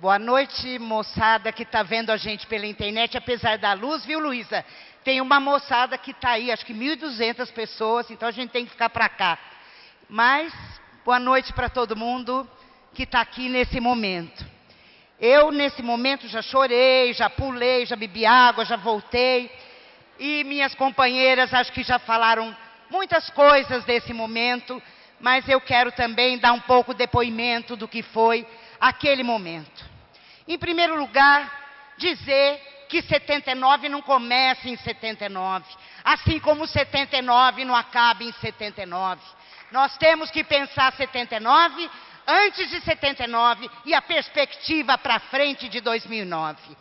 Boa noite, moçada que está vendo a gente pela internet, apesar da luz, viu, Luísa? Tem uma moçada que está aí, acho que 1.200 pessoas, então a gente tem que ficar para cá. Mas, boa noite para todo mundo que está aqui nesse momento. Eu, nesse momento, já chorei, já pulei, já bebi água, já voltei. E minhas companheiras, acho que já falaram muitas coisas desse momento, mas eu quero também dar um pouco de depoimento do que foi aquele momento. Em primeiro lugar, dizer que 79 não começa em 79, assim como 79 não acaba em 79. Nós temos que pensar 79 antes de 79 e a perspectiva para frente de 2009.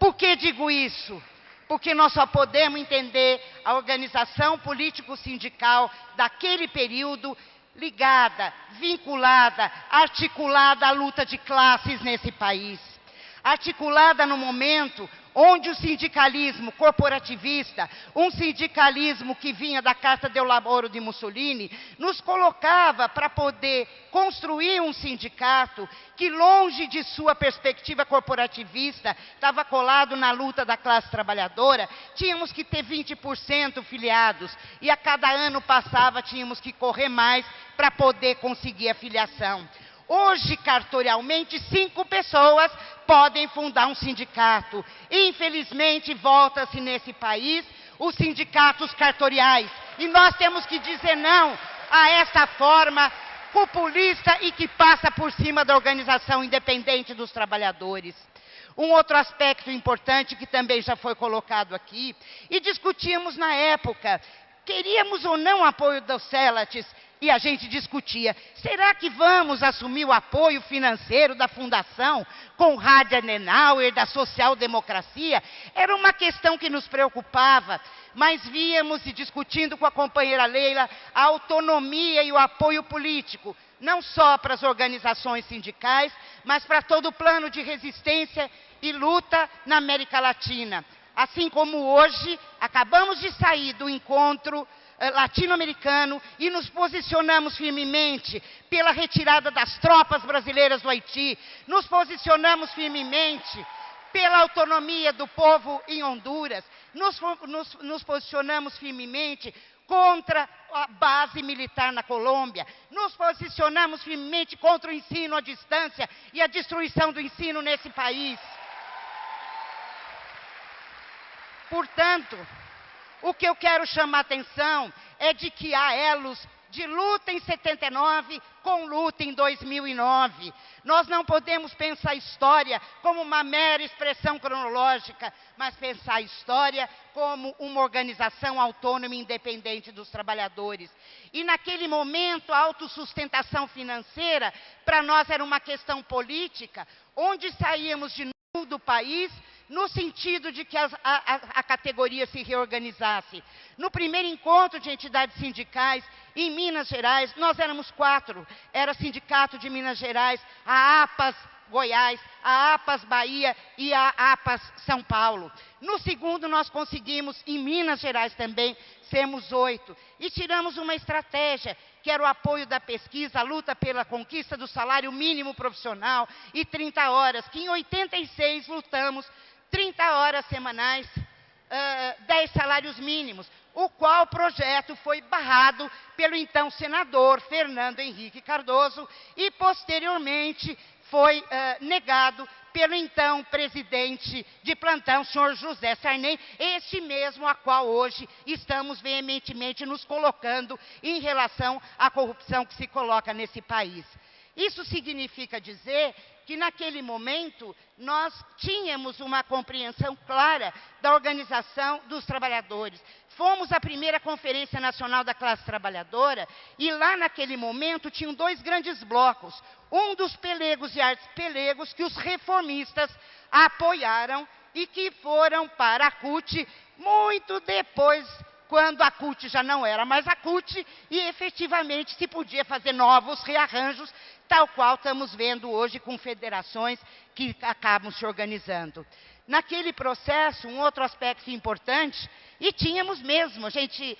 Por que digo isso? Porque nós só podemos entender a organização político-sindical daquele período ligada, vinculada, articulada à luta de classes nesse país. Articulada no momento onde o sindicalismo corporativista, um sindicalismo que vinha da Carta del Lavoro de Mussolini, nos colocava para poder construir um sindicato que, longe de sua perspectiva corporativista, estava colado na luta da classe trabalhadora. Tínhamos que ter 20% filiados e a cada ano passava tínhamos que correr mais para poder conseguir a filiação. Hoje, cartorialmente, 5 pessoas podem fundar um sindicato. Infelizmente, volta-se nesse país os sindicatos cartoriais. E nós temos que dizer não a essa forma populista e que passa por cima da organização independente dos trabalhadores. Um outro aspecto importante que também já foi colocado aqui, e discutimos na época, queríamos ou não apoio dos Celates, e a gente discutia, será que vamos assumir o apoio financeiro da Fundação Konrad Adenauer, da social-democracia? Era uma questão que nos preocupava, mas víamos e discutindo com a companheira Leila a autonomia e o apoio político, não só para as organizações sindicais, mas para todo o plano de resistência e luta na América Latina. Assim como hoje, acabamos de sair do encontro latino-americano e nos posicionamos firmemente pela retirada das tropas brasileiras do Haiti, nos posicionamos firmemente pela autonomia do povo em Honduras, nos posicionamos firmemente contra a base militar na Colômbia, nos posicionamos firmemente contra o ensino à distância e a destruição do ensino nesse país. Portanto, o que eu quero chamar a atenção é de que há elos de luta em 79 com luta em 2009. Nós não podemos pensar a história como uma mera expressão cronológica, mas pensar a história como uma organização autônoma e independente dos trabalhadores. E naquele momento, a autossustentação financeira, para nós era uma questão política, onde saíamos de novo do país, no sentido de que a categoria se reorganizasse. No primeiro encontro de entidades sindicais, em Minas Gerais, nós éramos 4. Era Sindicato de Minas Gerais, a APAS Goiás, a APAS Bahia e a APAS São Paulo. No segundo, nós conseguimos, em Minas Gerais também, sermos 8. E tiramos uma estratégia, que era o apoio da pesquisa, a luta pela conquista do salário mínimo profissional e 30 horas, que em 86 lutamos 30 horas semanais, 10 salários mínimos, o qual projeto foi barrado pelo então senador Fernando Henrique Cardoso e, posteriormente, foi negado pelo então presidente de plantão, senhor José Sarney, este mesmo a qual hoje estamos veementemente nos colocando em relação à corrupção que se coloca nesse país. Isso significa dizer que naquele momento nós tínhamos uma compreensão clara da organização dos trabalhadores. Fomos à primeira Conferência Nacional da Classe Trabalhadora e lá naquele momento tinham 2 grandes blocos. Um dos pelegos e artes pelegos que os reformistas apoiaram e que foram para a CUT muito depois, quando a CUT já não era mais a CUT e efetivamente se podia fazer novos rearranjos, tal qual estamos vendo hoje com federações que acabam se organizando. Naquele processo, um outro aspecto importante, e tínhamos mesmo, a gente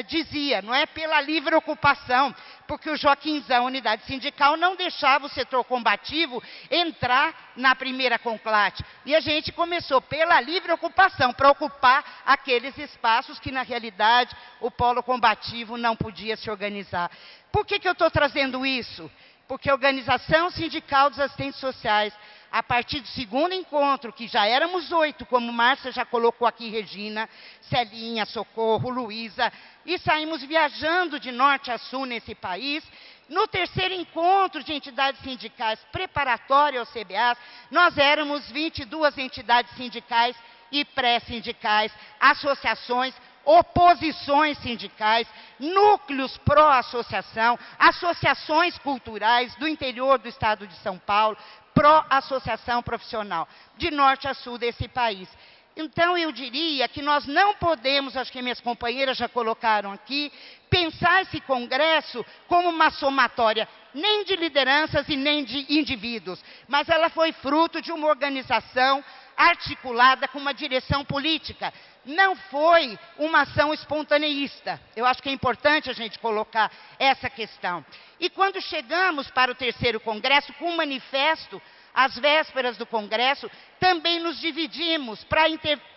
dizia, não é pela livre ocupação, porque o Joaquinzão, unidade sindical, não deixava o setor combativo entrar na primeira conclate. E a gente começou pela livre ocupação, para ocupar aqueles espaços que, na realidade, o polo combativo não podia se organizar. Por que eu estou trazendo isso? Porque a Organização Sindical dos Assistentes Sociais, a partir do segundo encontro, que já éramos 8, como Márcia já colocou aqui, Regina, Celinha, Socorro, Luísa, e saímos viajando de norte a sul nesse país. No terceiro encontro de entidades sindicais preparatório ao CBAs, nós éramos 22 entidades sindicais e pré-sindicais, associações, oposições sindicais, núcleos pró-associação, associações culturais do interior do estado de São Paulo, pró-associação profissional, de norte a sul desse país. Então, eu diria que nós não podemos, acho que minhas companheiras já colocaram aqui, pensar esse congresso como uma somatória, nem de lideranças e nem de indivíduos, mas ela foi fruto de uma organização articulada com uma direção política. Não foi uma ação espontaneísta. Eu acho que é importante a gente colocar essa questão. E quando chegamos para o terceiro congresso, com um manifesto, às vésperas do congresso, também nos dividimos para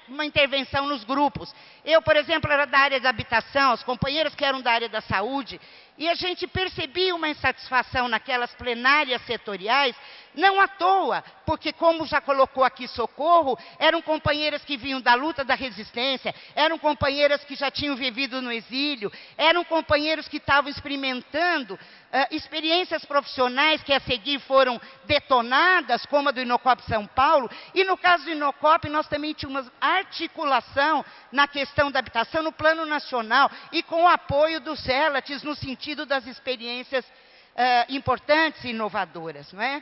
uma intervenção nos grupos. Eu, por exemplo, era da área da habitação, as companheiras que eram da área da saúde, e a gente percebia uma insatisfação naquelas plenárias setoriais, não à toa, porque, como já colocou aqui Socorro, eram companheiras que vinham da luta da resistência, eram companheiras que já tinham vivido no exílio, eram companheiros que estavam experimentando experiências profissionais que a seguir foram detonadas, como a do Inocop São Paulo, e no caso do Inocop nós também tínhamos articulação na questão da habitação no plano nacional e com o apoio dos CELATs no sentido das experiências importantes e inovadoras, não é?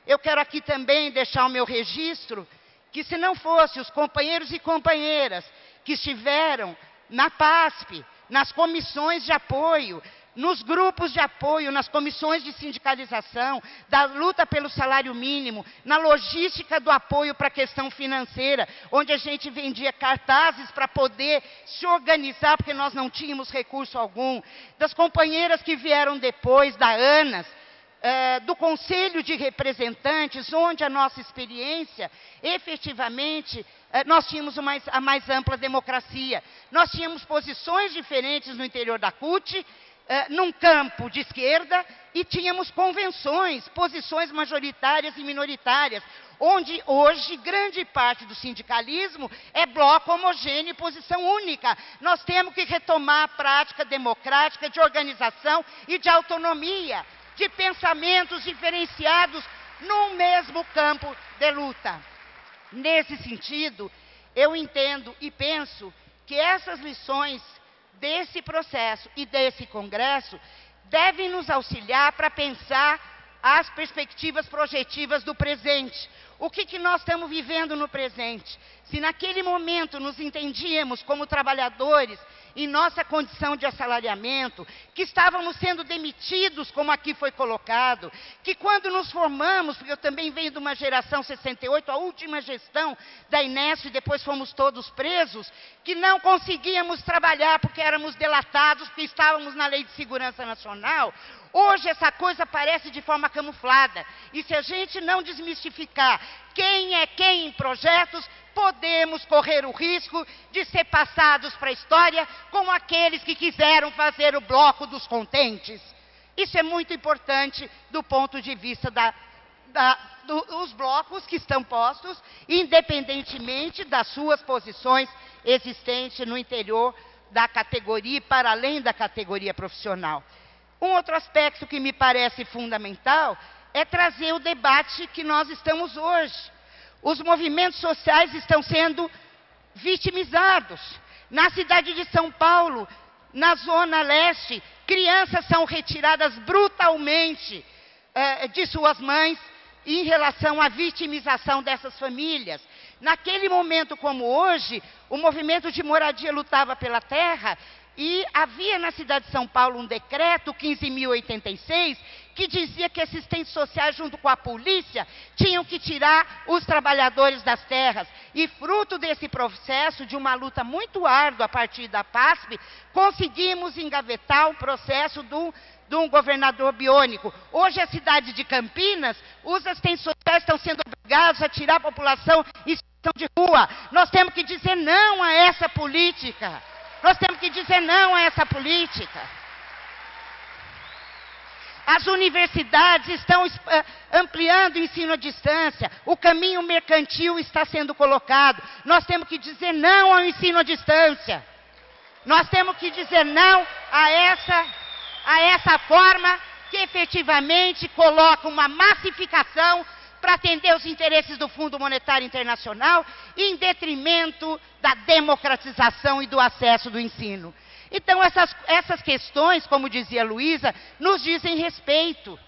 Eu quero aqui também deixar o meu registro que, se não fosse os companheiros e companheiras que estiveram na PASP, nas comissões de apoio, nos grupos de apoio, nas comissões de sindicalização, da luta pelo salário mínimo, na logística do apoio para a questão financeira, onde a gente vendia cartazes para poder se organizar, porque nós não tínhamos recurso algum, das companheiras que vieram depois, da ANAS, do Conselho de Representantes, onde a nossa experiência, efetivamente, nós tínhamos a mais ampla democracia. Nós tínhamos posições diferentes no interior da CUT, num campo de esquerda, e tínhamos convenções, posições majoritárias e minoritárias, onde hoje grande parte do sindicalismo é bloco homogêneo e posição única. Nós temos que retomar a prática democrática de organização e de autonomia, de pensamentos diferenciados num mesmo campo de luta. Nesse sentido, eu entendo e penso que essas lições desse processo e desse congresso devem nos auxiliar para pensar as perspectivas projetivas do presente. O que nós estamos vivendo no presente? Se naquele momento nos entendíamos como trabalhadores em nossa condição de assalariamento, que estávamos sendo demitidos, como aqui foi colocado, que quando nos formamos, porque eu também venho de uma geração 68, a última gestão da Inesp, e depois fomos todos presos, que não conseguíamos trabalhar porque éramos delatados, porque estávamos na Lei de Segurança Nacional. Hoje essa coisa aparece de forma camuflada, e se a gente não desmistificar quem é quem em projetos, podemos correr o risco de ser passados para a história como aqueles que quiseram fazer o bloco dos contentes. Isso é muito importante do ponto de vista dos blocos que estão postos, independentemente das suas posições existentes no interior da categoria e para além da categoria profissional. Um outro aspecto que me parece fundamental é trazer o debate que nós estamos hoje. Os movimentos sociais estão sendo vitimizados. Na cidade de São Paulo, na Zona Leste, crianças são retiradas brutalmente de suas mães em relação à vitimização dessas famílias. Naquele momento como hoje, o movimento de moradia lutava pela terra, E havia na cidade de São Paulo um decreto, 15.086, que dizia que assistentes sociais, junto com a polícia, tinham que tirar os trabalhadores das terras. E fruto desse processo, de uma luta muito árdua a partir da PASP, conseguimos engavetar o processo de um governador biônico. Hoje, a cidade de Campinas, os assistentes sociais estão sendo obrigados a tirar a população em situação de rua. Nós temos que dizer não a essa política. Nós temos que dizer não a essa política. As universidades estão ampliando o ensino à distância. O caminho mercantil está sendo colocado. Nós temos que dizer não ao ensino à distância. Nós temos que dizer não a essa forma que efetivamente coloca uma massificação para atender os interesses do Fundo Monetário Internacional, em detrimento da democratização e do acesso do ensino. Então, essas questões, como dizia a Luísa, nos dizem respeito.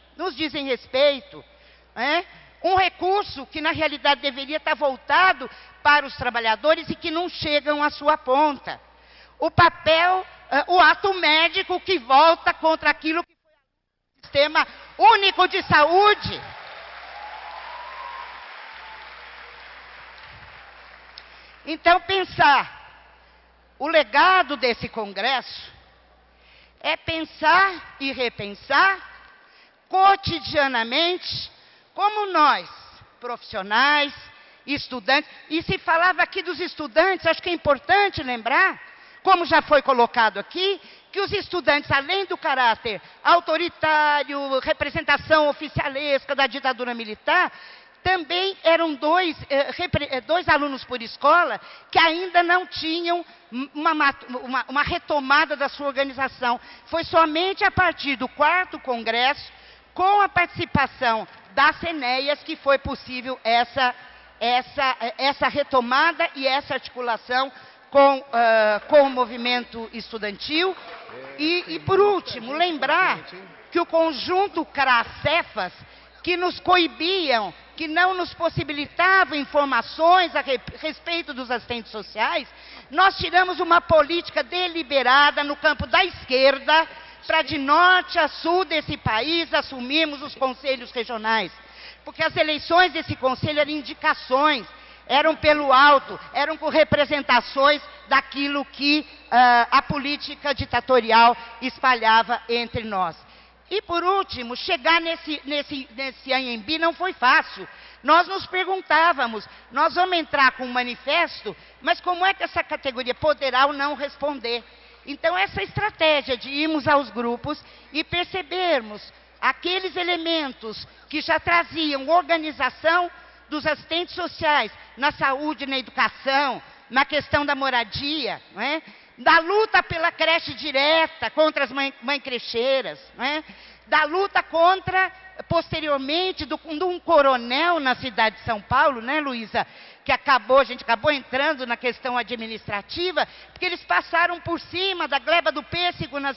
Um recurso que, na realidade, deveria estar voltado para os trabalhadores e que não chegam à sua ponta. O ato médico que volta contra aquilo que foi o Sistema Único de Saúde. Então, o legado desse congresso é pensar e repensar cotidianamente como nós, profissionais, estudantes, e se falava aqui dos estudantes, acho que é importante lembrar, como já foi colocado aqui, que os estudantes, além do caráter autoritário, representação oficialesca da ditadura militar, também eram dois alunos por escola que ainda não tinham uma retomada da sua organização. Foi somente a partir do 4º Congresso, com a participação das CNEAs, que foi possível essa retomada e essa articulação com o movimento estudantil. E, por último, lembrar que o conjunto CRA-Cefas, que nos coibiam, que não nos possibilitavam informações a respeito dos assistentes sociais, nós tiramos uma política deliberada no campo da esquerda, para de norte a sul desse país assumirmos os conselhos regionais. Porque as eleições desse conselho eram indicações, eram pelo alto, eram com representações daquilo que a política ditatorial espalhava entre nós. E, por último, chegar nesse Anhembi não foi fácil. Nós nos perguntávamos, nós vamos entrar com um manifesto, mas como é que essa categoria poderá ou não responder? Então, essa estratégia de irmos aos grupos e percebermos aqueles elementos que já traziam organização dos assistentes sociais na saúde, na educação, na questão da moradia, não é? Da luta pela creche direta contra as mãe-crecheiras, né? Da luta contra, posteriormente, de um coronel na cidade de São Paulo, né, Luísa? Que a gente acabou entrando na questão administrativa, porque eles passaram por cima da gleba do pêssego na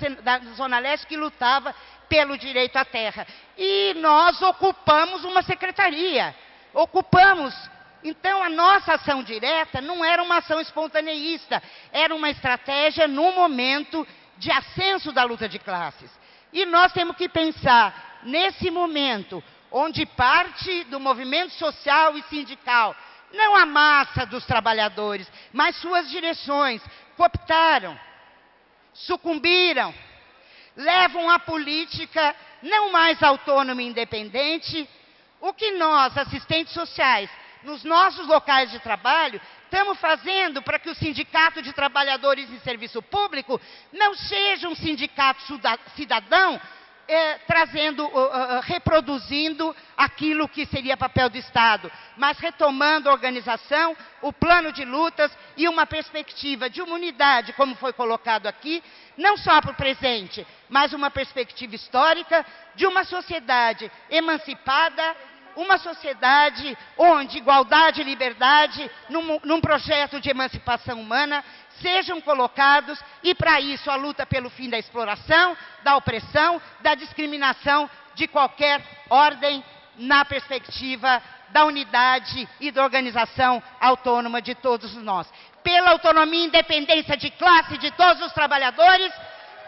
Zona Leste, que lutava pelo direito à terra. E nós ocupamos uma secretaria, Então, a nossa ação direta não era uma ação espontaneísta, era uma estratégia num momento de ascenso da luta de classes. E nós temos que pensar, nesse momento, onde parte do movimento social e sindical, não a massa dos trabalhadores, mas suas direções, cooptaram, sucumbiram, levam a política não mais autônoma e independente, o que nós, assistentes sociais, nos nossos locais de trabalho, estamos fazendo para que o Sindicato de Trabalhadores em Serviço Público não seja um sindicato cidadão, reproduzindo aquilo que seria papel do Estado, mas retomando a organização, o plano de lutas e uma perspectiva de uma unidade, como foi colocado aqui, não só para o presente, mas uma perspectiva histórica de uma sociedade emancipada, uma sociedade onde igualdade e liberdade, num projeto de emancipação humana, sejam colocados, e para isso a luta pelo fim da exploração, da opressão, da discriminação de qualquer ordem, na perspectiva da unidade e da organização autônoma de todos nós. pela autonomia e independência de classe de todos os trabalhadores,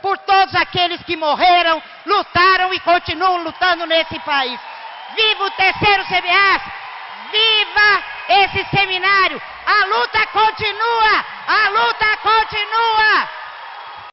por todos aqueles que morreram, lutaram e continuam lutando nesse país. Viva o terceiro CBAS! Viva esse seminário! A luta continua! A luta continua!